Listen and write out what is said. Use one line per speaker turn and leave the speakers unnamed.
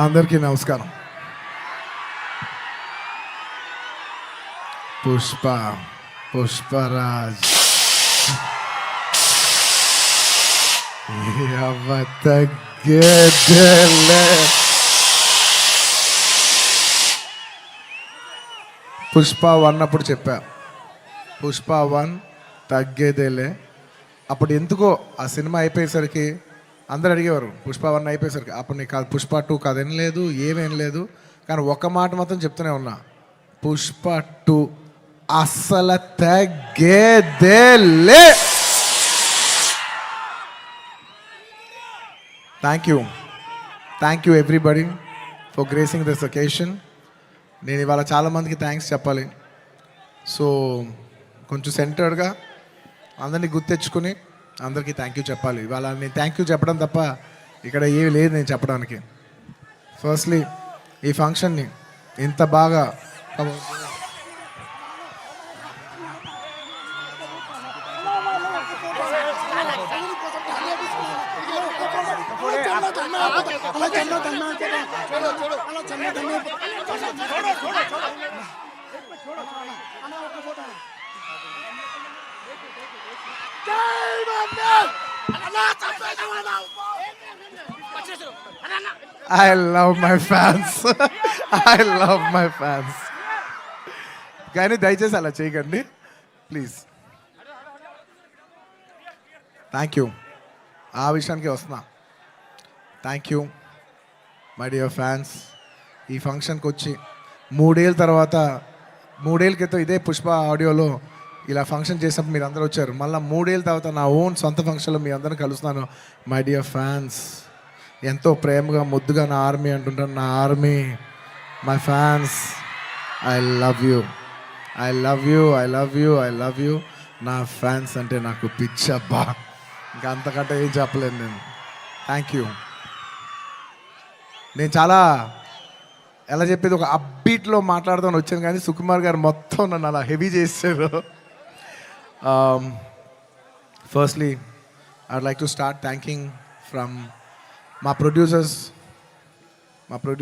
అందరికీ నమస్కారం. పుష్పరాజ్ తగ్గేదేలే. పుష్ప 1 అప్పుడు చెప్పా, పుష్ప 1 తగ్గేదేలే. అప్పుడు ఎందుకో ఆ సినిమా అయిపోయేసరికి అందరు అడిగేవారు, పుష్ప 1 అయిపోయేసరికి అప్పుడు నీకు కాదు, పుష్ప 2 కదేం లేదు, ఏమేం లేదు. కానీ ఒక మాట మాత్రం చెప్తూనే ఉన్నా, పుష్ప 2 అస్సలు తగ్గేదేలే. Thank you everybody for gracing this occasion. నేను ఇవాళ చాలామందికి థ్యాంక్స్ చెప్పాలి. సో కొంచెం సెంటర్డ్గా అందరినీ గుర్తెచ్చుకుని అందరికీ థ్యాంక్ యూ చెప్పాలి. ఇవాళ నేను థ్యాంక్ యూ చెప్పడం తప్ప ఇక్కడ ఏమి లేదు నేను చెప్పడానికి. ఫస్ట్లీ ఈ ఫంక్షన్ని ఇంత బాగా I love my fans. I love my fans. కానీ దయచేసి అలా చేయకండి ప్లీజ్. Thank you. ఆ విషయానికి వస్తున్నా. Thank you my dear fans. ఈ ఫంక్షన్కి వచ్చి 3 ఏళ్ళ తర్వాత, 3 ఏళ్ళ క్రితం ఇదే పుష్ప ఆడియోలో ఇలా ఫంక్షన్ చేసినప్పుడు మీరు అందరూ వచ్చారు. మళ్ళీ 3 ఏళ్ళ తర్వాత నా ఓన్ సొంత ఫంక్షన్లో మీ అందరిని కలుస్తున్నాను. మై డియర్ ఫ్యాన్స్, ఎంతో ప్రేమగా ముద్దుగా నా ఆర్మీ అంటుంటాను. నా army, my fans, I love you, I love you, I love you, I love you. నా ఫ్యాన్స్ అంటే నాకు పిచ్చబ్బా, ఇంకా అంతకంటే ఏం చెప్పలేను నేను. Thank you. నేను చాలా ఎలా చెప్పేది, ఒక అప్బీట్లో మాట్లాడదామని వచ్చాను కానీ సుకుమార్ గారు మొత్తం నన్ను అలా హెవీ చేశారు. Firstly I'd like to start thanking from మా ప్రొడ్యూసర్స్.